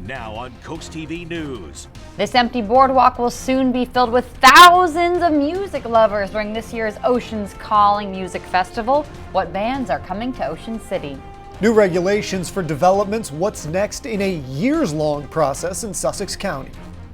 Now on CoastTV News. This empty boardwalk will soon be filled with thousands of music lovers during this year's Oceans Calling Music Festival. What bands are coming to Ocean City? New regulations for developments. What's next in a years-long process in Sussex County?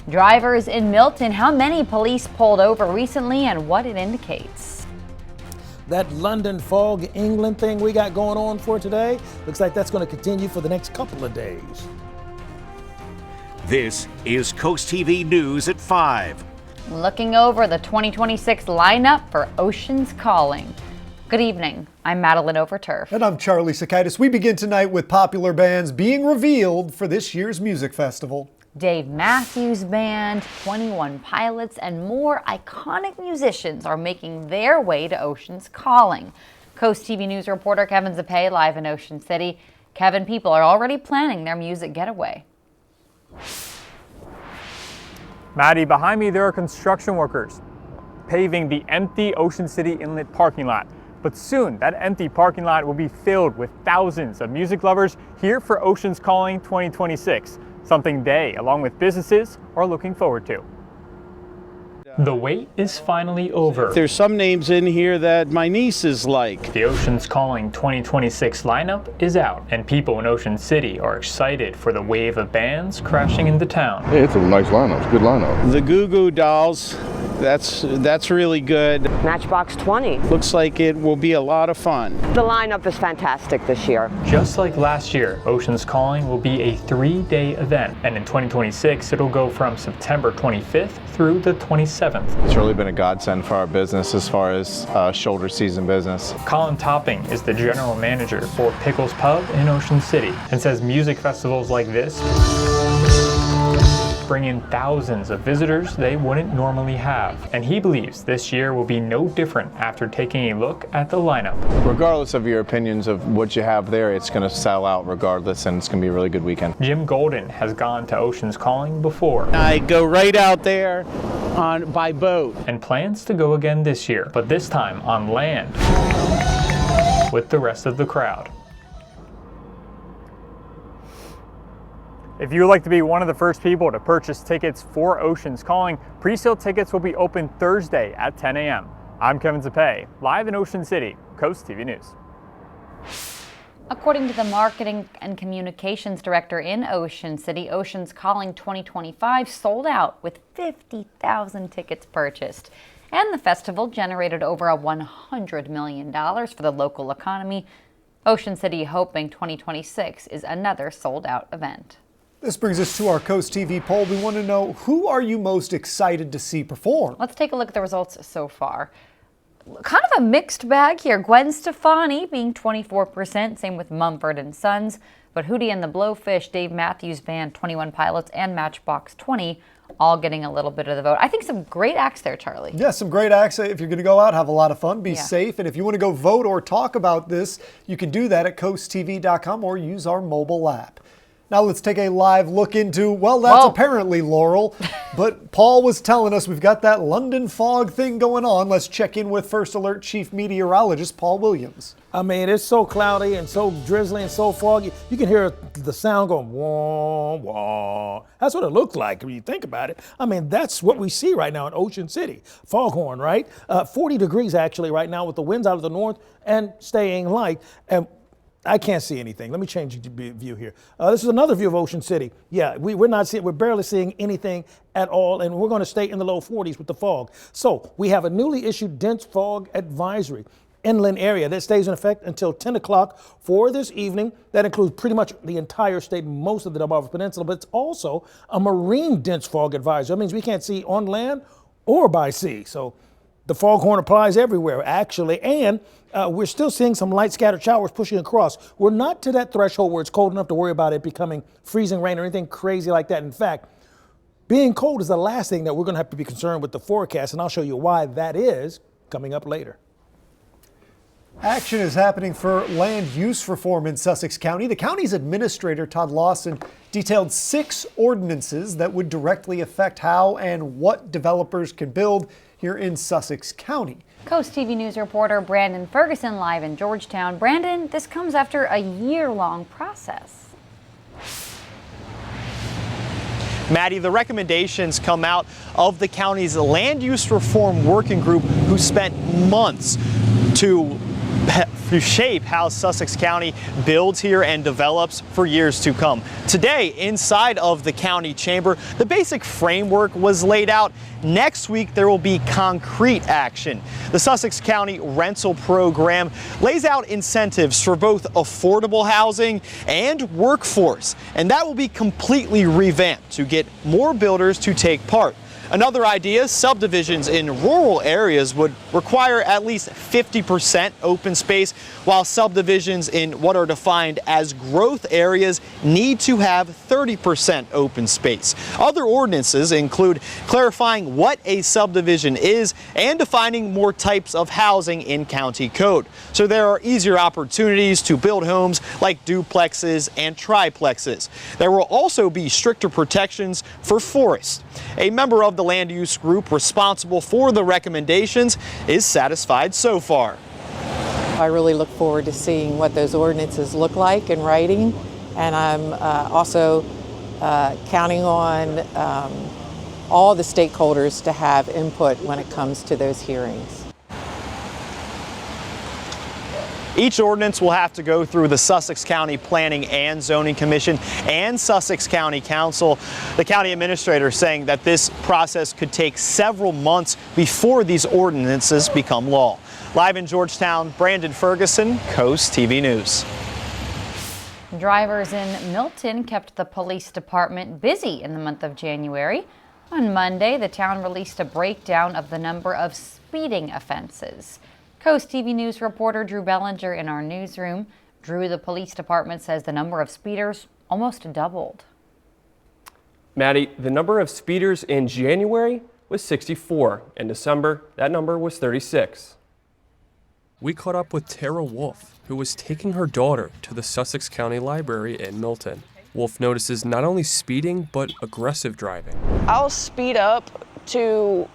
Drivers in Milton. How many police pulled over recently and what it indicates? That London fog, England thing we got going on for today, looks like that's going to continue for the next couple of days. This is CoastTV News at 5. Looking over the 2026 lineup for Oceans Calling. Good evening. I'm Madeline Overturf. And I'm Charlie Sakaitis. We begin tonight with popular bands being revealed for this year's music festival. Dave Matthews Band, 21 Pilots, and more iconic musicians are making their way to Oceans Calling. CoastTV News reporter Kevin Zapay live in Ocean City. Kevin, people are already planning their music getaway. Maddie, behind me there are construction workers paving the empty Ocean City Inlet parking lot. But soon that empty parking lot will be filled with thousands of music lovers here for Oceans Calling 2026, something they, along with businesses, are looking forward to. The wait is finally over. There's some names in here that my nieces like. The Oceans Calling 2026 lineup is out, and people in Ocean City are excited for the wave of bands crashing into town. Yeah, it's a nice lineup. It's a good lineup. The Goo Goo Dolls, that's really good. Matchbox 20. Looks like it will be a lot of fun. The lineup is fantastic this year. Just like last year, Oceans Calling will be a 3-day event, and in 2026 it'll go from September 25th through the 27th. It's really been a godsend for our business as far as shoulder season business. Colin Topping is the general manager for Pickles Pub in Ocean City and says music festivals like this bring in thousands of visitors they wouldn't normally have. And he believes this year will be no different after taking a look at the lineup. Regardless of your opinions of what you have there, it's going to sell out regardless, and it's going to be a really good weekend. Jim Golden has gone to Oceans Calling before. I go right out there by boat. And plans to go again this year, but this time on land with the rest of the crowd. If you would like to be one of the first people to purchase tickets for Oceans Calling, pre-sale tickets will be open Thursday at 10 a.m. I'm Kevin Zapay, live in Ocean City, CoastTV News. According to the Marketing and Communications Director in Ocean City, Oceans Calling 2025 sold out with 50,000 tickets purchased. And the festival generated over $100 million for the local economy. Ocean City hoping 2026 is another sold-out event. This brings us to our CoastTV poll. We want to know, who are you most excited to see perform? Let's take a look at the results so far. Kind of a mixed bag here. Gwen Stefani being 24%, same with Mumford & Sons. But Hootie and the Blowfish, Dave Matthews Band, 21 Pilots, and Matchbox 20 all getting a little bit of the vote. I think some great acts there, Charlie. Yeah, some great acts. If you're going to go out, have a lot of fun, be safe. And if you want to go vote or talk about this, you can do that at coasttv.com or use our mobile app. Now let's take a live look into, well, that's apparently Laurel, but Paul was telling us we've got that London fog thing going on. Let's check in with First Alert Chief Meteorologist Paul Williams. I mean, it's so cloudy and so drizzly and so foggy. You can hear the sound going, wah, wah. That's what it looks like when you think about it. I mean, that's what we see right now in Ocean City. Foghorn, right? 40 degrees actually right now with the winds out of the north and staying light. And I can't see anything. Let me change the view here. This is another view of Ocean City. Yeah, we're barely seeing anything at all, and we're going to stay in the low 40s with the fog. So we have a newly issued dense fog advisory. Inland area that stays in effect until 10 o'clock for this evening. That includes pretty much the entire state, most of the Delmarva Peninsula, but it's also a marine dense fog advisory. That means we can't see on land or by sea. So the foghorn applies everywhere, actually, and we're still seeing some light scattered showers pushing across. We're not to that threshold where it's cold enough to worry about it becoming freezing rain or anything crazy like that. In fact, being cold is the last thing that we're going to have to be concerned with the forecast, and I'll show you why that is coming up later. Action is happening for land use reform in Sussex County. The county's administrator, Todd Lawson, detailed 6 ordinances that would directly affect how and what developers can build here in Sussex County. CoastTV News reporter Brandon Ferguson live in Georgetown. Brandon, this comes after a year-long process. Maddie, the recommendations come out of the county's land use reform working group, who spent months to shape how Sussex County builds here and develops for years to come. Today, inside of the county chamber, the basic framework was laid out. Next week, there will be concrete action. The Sussex County rental program lays out incentives for both affordable housing and workforce, and that will be completely revamped to get more builders to take part. Another idea, subdivisions in rural areas would require at least 50% open space, while subdivisions in what are defined as growth areas need to have 30% open space. Other ordinances include clarifying what a subdivision is and defining more types of housing in county code. So there are easier opportunities to build homes like duplexes and triplexes. There will also be stricter protections for forests. A member of the land use group responsible for the recommendations is satisfied so far. I really look forward to seeing what those ordinances look like in writing, and I'm also counting on all the stakeholders to have input when it comes to those hearings. Each ordinance will have to go through the Sussex County Planning and Zoning Commission and Sussex County Council. The county administrator saying that this process could take several months before these ordinances become law. Live in Georgetown, Brandon Ferguson, Coast TV News. Drivers in Milton kept the police department busy in the month of January. On Monday, the town released a breakdown of the number of speeding offenses. Coast TV News reporter Drew Bellinger in our newsroom. Drew, the police department says the number of speeders almost doubled. Maddie, the number of speeders in January was 64. In December, that number was 36. We caught up with Tara Wolf, who was taking her daughter to the Sussex County Library in Milton. Wolf notices not only speeding, but aggressive driving. I'll speed up to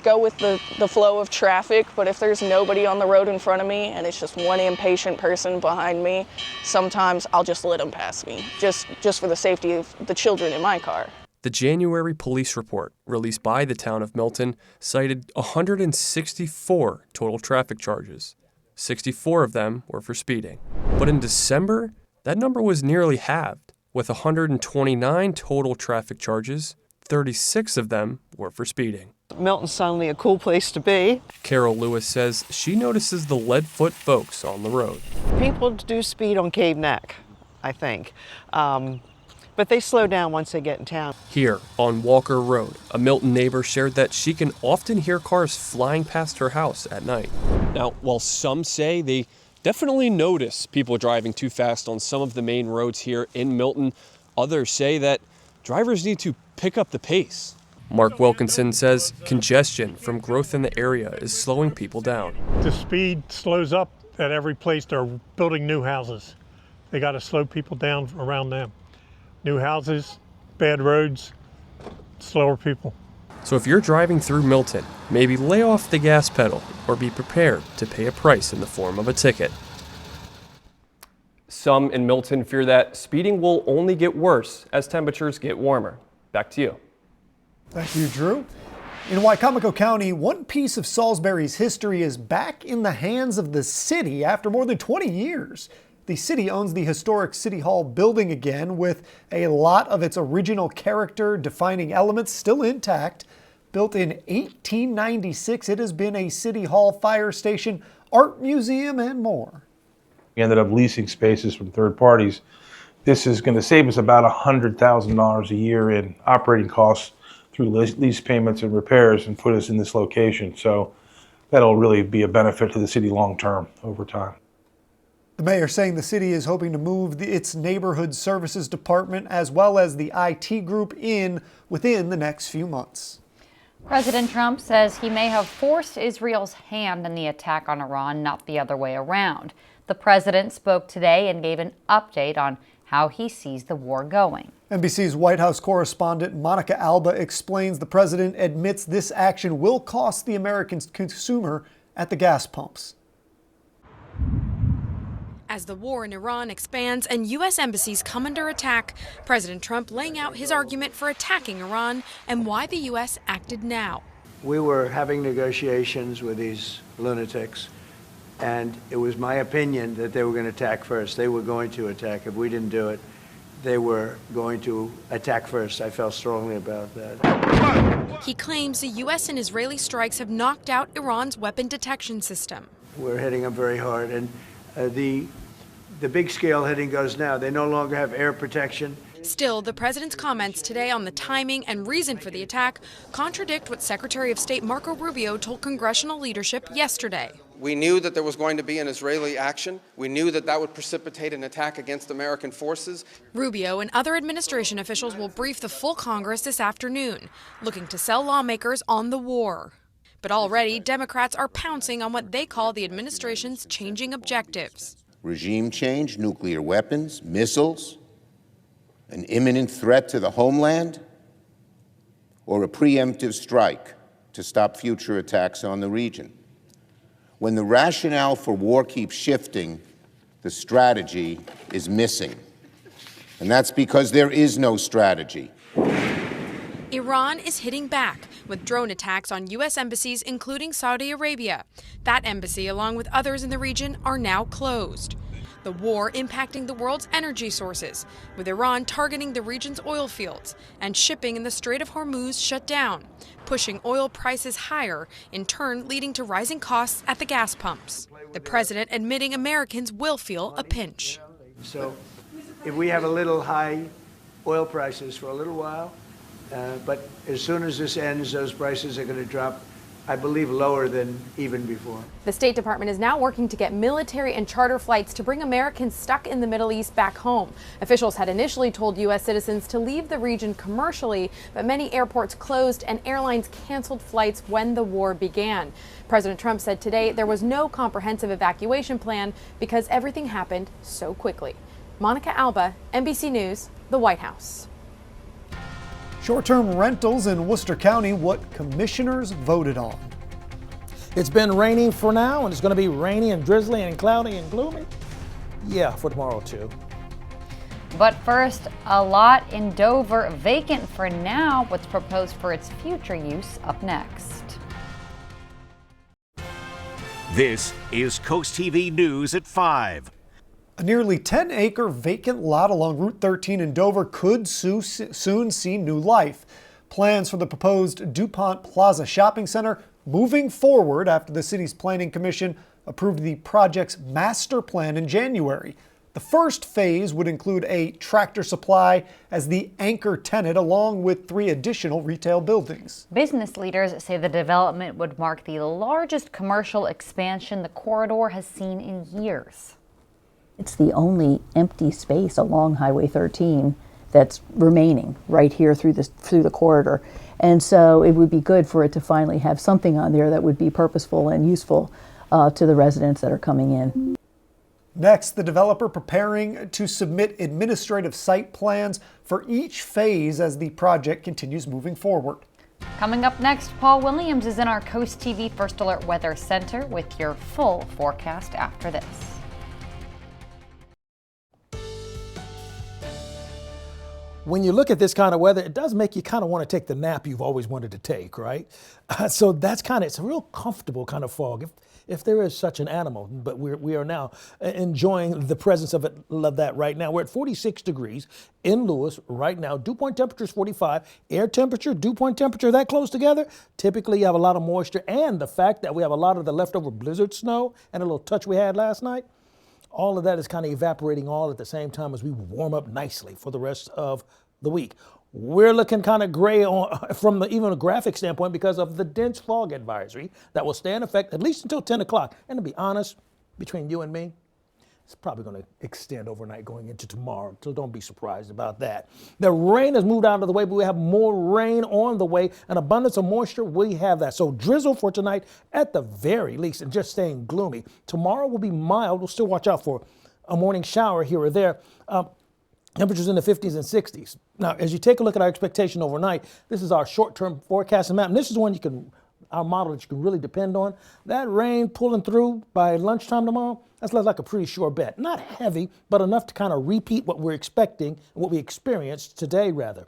go with the flow of traffic, but if there's nobody on the road in front of me and it's just one impatient person behind me, sometimes I'll just let them pass me, just for the safety of the children in my car. The January police report released by the town of Milton cited 164 total traffic charges. 64 of them were for speeding. But in December, that number was nearly halved. With 129 total traffic charges, 36 of them were for speeding. Milton's suddenly a cool place to be. Carol Lewis says she notices the lead-foot folks on the road. People do speed on Cave Neck, I think. But they slow down once they get in town. Here on Walker Road, a Milton neighbor shared that she can often hear cars flying past her house at night. Now, while some say they definitely notice people driving too fast on some of the main roads here in Milton, others say that drivers need to pick up the pace. Mark Wilkinson says congestion from growth in the area is slowing people down. The speed slows up at every place they're building new houses. They got to slow people down around them. New houses, bad roads, slower people. So if you're driving through Milton, maybe lay off the gas pedal or be prepared to pay a price in the form of a ticket. Some in Milton fear that speeding will only get worse as temperatures get warmer. Back to you. Thank you, Drew. In Wicomico County, one piece of Salisbury's history is back in the hands of the city after more than 20 years. The city owns the historic City Hall building again, with a lot of its original character-defining elements still intact. Built in 1896, it has been a City Hall fire station, art museum, and more. We ended up leasing spaces from third parties. This is going to save us about $100,000 a year in operating costs through lease payments and repairs and put us in this location. So that'll really be a benefit to the city long term over time. The mayor saying the city is hoping to move its neighborhood services department as well as the IT group within the next few months. President Trump says he may have forced Israel's hand in the attack on Iran, not the other way around. The president spoke today and gave an update on how he sees the war going. NBC's White House correspondent Monica Alba explains the president admits this action will cost the American consumer at the gas pumps. As the war in Iran expands and U.S. embassies come under attack, President Trump laying out his argument for attacking Iran and why the U.S. acted now. We were having negotiations with these lunatics, and it was my opinion that they were going to attack first. They were going to attack. If we didn't do it, they were going to attack first. I felt strongly about that. He claims the U.S. and Israeli strikes have knocked out Iran's weapon detection system. We're hitting them very hard, and the big scale hitting goes now. They no longer have air protection. Still, the president's comments today on the timing and reason for the attack contradict what Secretary of State Marco Rubio told congressional leadership yesterday. We knew that there was going to be an Israeli action. We knew that that would precipitate an attack against American forces. Rubio and other administration officials will brief the full Congress this afternoon, looking to sell lawmakers on the war. But already, Democrats are pouncing on what they call the administration's changing objectives. Regime change, nuclear weapons, missiles, an imminent threat to the homeland, or a preemptive strike to stop future attacks on the region. When the rationale for war keeps shifting, the strategy is missing. And that's because there is no strategy. Iran is hitting back with drone attacks on U.S. embassies, including Saudi Arabia. That embassy, along with others in the region, are now closed. The war impacting the world's energy sources, with Iran targeting the region's oil fields and shipping in the Strait of Hormuz shut down, pushing oil prices higher, in turn leading to rising costs at the gas pumps. The president admitting Americans will feel a pinch. So if we have a little high oil prices for a little while, but as soon as this ends, those prices are going to drop, I believe, lower than even before. The State Department is now working to get military and charter flights to bring Americans stuck in the Middle East back home. Officials had initially told U.S. citizens to leave the region commercially, but many airports closed and airlines canceled flights when the war began. President Trump said today there was no comprehensive evacuation plan because everything happened so quickly. Monica Alba, NBC News, the White House. Short-term rentals in Worcester County, what commissioners voted on. It's been raining for now, and it's going to be rainy and drizzly and cloudy and gloomy. Yeah, for tomorrow too. But first, a lot in Dover vacant for now. What's proposed for its future use up next. This is Coast TV News at 5. A nearly 10-acre vacant lot along Route 13 in Dover could soon see new life. Plans for the proposed DuPont Plaza Shopping Center moving forward after the city's planning commission approved the project's master plan in January. The first phase would include a Tractor Supply as the anchor tenant, along with 3 additional retail buildings. Business leaders say the development would mark the largest commercial expansion the corridor has seen in years. It's the only empty space along Highway 13 that's remaining right here through the corridor. And so it would be good for it to finally have something on there that would be purposeful and useful to the residents that are coming in. Next, the developer preparing to submit administrative site plans for each phase as the project continues moving forward. Coming up next, Paul Williams is in our Coast TV First Alert Weather Center with your full forecast after this. When you look at this kind of weather, it does make you kind of want to take the nap you've always wanted to take, right? So that's it's a real comfortable kind of fog, if there is such an animal. But we are now enjoying the presence of that right now. We're at 46 degrees in Lewis right now. Dew point temperature is 45. Air temperature, dew point temperature, that close together. Typically, you have a lot of moisture, and the fact that we have a lot of the leftover blizzard snow and a little touch we had last night. All of that is kind of evaporating all at the same time as we warm up nicely for the rest of the week. We're looking kind of gray from even a graphic standpoint because of the dense fog advisory that will stay in effect at least until 10 o'clock. And to be honest, between you and me, it's probably going to extend overnight going into tomorrow, so don't be surprised about that. The rain has moved out of the way, but we have more rain on the way. An abundance of moisture, we have that. So drizzle for tonight at the very least, and just staying gloomy. Tomorrow will be mild. We'll still watch out for a morning shower here or there. Temperatures in the 50s and 60s. Now, as you take a look at our expectation overnight, this is our short-term forecast map, and this is one you can our model that you can really depend on. That rain pulling through by lunchtime tomorrow, that's like a pretty sure bet. Not heavy, but enough to kind of repeat what we're expecting, what we experienced today, rather.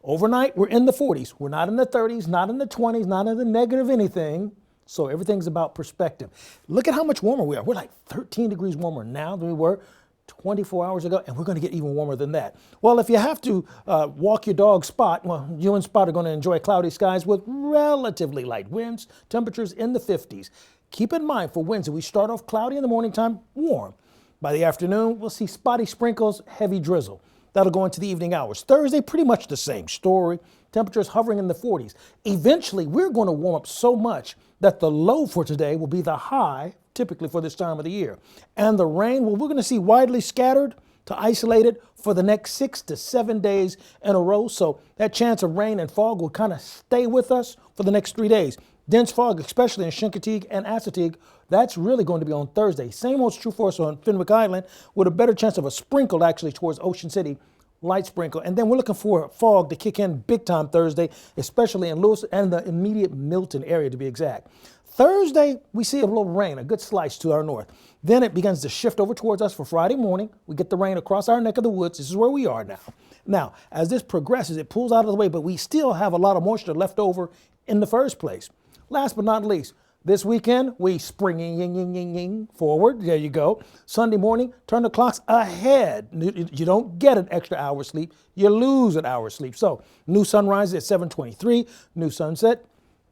Overnight, we're in the 40s. We're not in the 30s, not in the 20s, not in the negative anything. So everything's about perspective. Look at how much warmer we are. We're like 13 degrees warmer now than we were 24 hours ago, and we're going to get even warmer than that. Well, if you have to walk your dog Spot, well, you and Spot are going to enjoy cloudy skies with relatively light winds, temperatures in the 50s. Keep in mind for Wednesday, we start off cloudy in the morning time, warm. By the afternoon, we'll see spotty sprinkles, heavy drizzle. That'll go into the evening hours. Thursday, pretty much the same story. Temperatures hovering in the 40s. Eventually, we're going to warm up so much that the low for today will be the high, typically for this time of the year. And the rain, well, we're going to see widely scattered to isolated for the next 6 to 7 days in a row. So that chance of rain and fog will kind of stay with us for the next 3 days. Dense fog, especially in Chincoteague and Assateague, that's really going to be on Thursday. Same old's true for us on Fenwick Island, with a better chance of a sprinkle actually towards Ocean City, light sprinkle. And then we're looking for fog to kick in big time Thursday, especially in Lewis and the immediate Milton area to be exact. Thursday, we see a little rain, a good slice to our north. Then it begins to shift over towards us for Friday morning. We get the rain across our neck of the woods. This is where we are now. Now, as this progresses, it pulls out of the way, but we still have a lot of moisture left over in the first place. Last but not least, this weekend, we spring forward. There you go. Sunday morning, turn the clocks ahead. You don't get an extra hour sleep. You lose an hour sleep. So new sunrise at 7:23, new sunset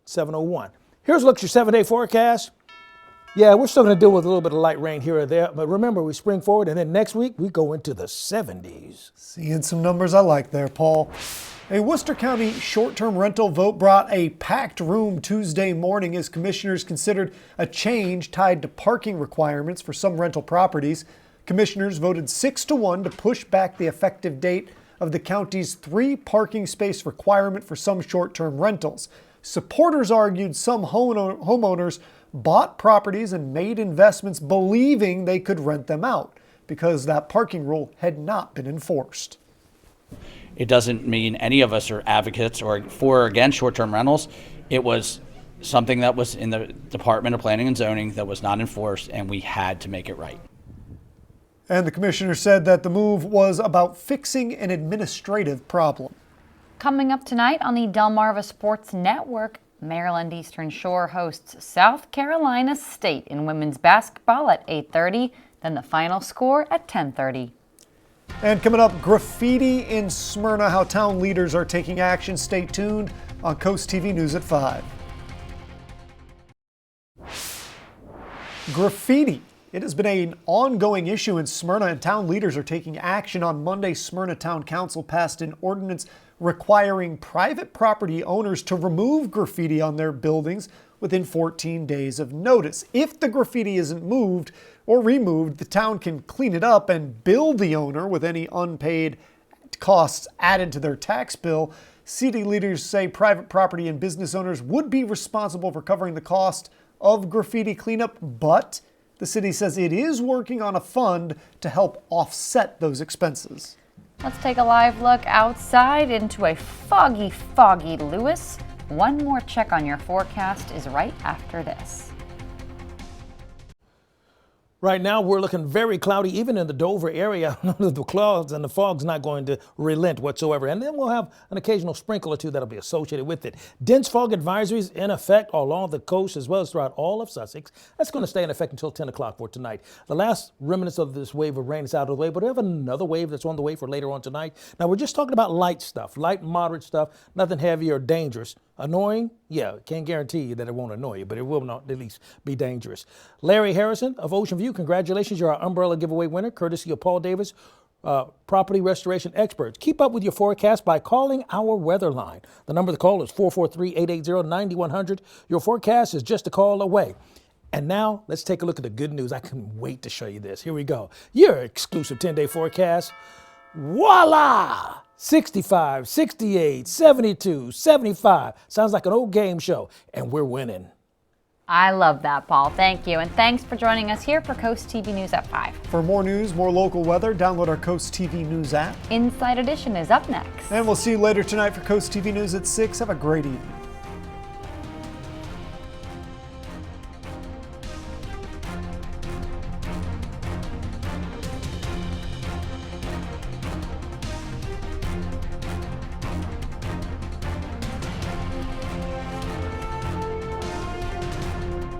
7:01. Here's a look at your 7-day forecast. Yeah, we're still going to deal with a little bit of light rain here or there, but remember, we spring forward, and then next week, we go into the 70s. Seeing some numbers I like there, Paul. A Worcester County short-term rental vote brought a packed room Tuesday morning as commissioners considered a change tied to parking requirements for some rental properties. Commissioners voted 6-1 to push back the effective date of the county's 3 parking space requirement for some short-term rentals. Supporters argued some homeowners bought properties and made investments believing they could rent them out because that parking rule had not been enforced. It doesn't mean any of us are advocates or for or against short-term rentals. It was something that was in the Department of Planning and Zoning that was not enforced, and we had to make it right. And the commissioner said that the move was about fixing an administrative problem. Coming up tonight on the Delmarva Sports Network, Maryland Eastern Shore hosts South Carolina State in women's basketball at 8:30, then the final score at 10:30. And coming up, graffiti in Smyrna, how town leaders are taking action. Stay tuned on Coast TV News at 5. Graffiti. It has been an ongoing issue in Smyrna, and town leaders are taking action. On Monday, Smyrna Town Council passed an ordinance requiring private property owners to remove graffiti on their buildings within 14 days of notice. If the graffiti isn't moved or removed, the town can clean it up and bill the owner with any unpaid costs added to their tax bill. City leaders say private property and business owners would be responsible for covering the cost of graffiti cleanup, but the city says it is working on a fund to help offset those expenses. Let's take a live look outside into a foggy Lewis. One more check on your forecast is right after this. Right now, we're looking very cloudy, even in the Dover area. The clouds and the fog's not going to relent whatsoever. And then we'll have an occasional sprinkle or two that'll be associated with it. Dense fog advisories in effect along the coast as well as throughout all of Sussex. That's going to stay in effect until 10 o'clock for tonight. The last remnants of this wave of rain is out of the way, but we have another wave that's on the way for later on tonight. Now, we're just talking about light stuff, light, moderate stuff, nothing heavy or dangerous. Annoying? Yeah, can't guarantee you that it won't annoy you, but it will not at least be dangerous. Larry Harrison of Ocean View, congratulations. You're our umbrella giveaway winner, courtesy of Paul Davis, property restoration experts. Keep up with your forecast by calling our weather line. The number to call is 443-880-9100. Your forecast is just a call away. And now let's take a look at the good news. I couldn't wait to show you this. Here we go. Your exclusive 10-day forecast. Voila! 65, 68, 72, 75. Sounds like an old game show, and we're winning. I love that, Paul. Thank you. And thanks for joining us here for Coast TV News at 5. For more news, more local weather, download our Coast TV News app. Inside Edition is up next. And we'll see you later tonight for Coast TV News at 6. Have a great evening.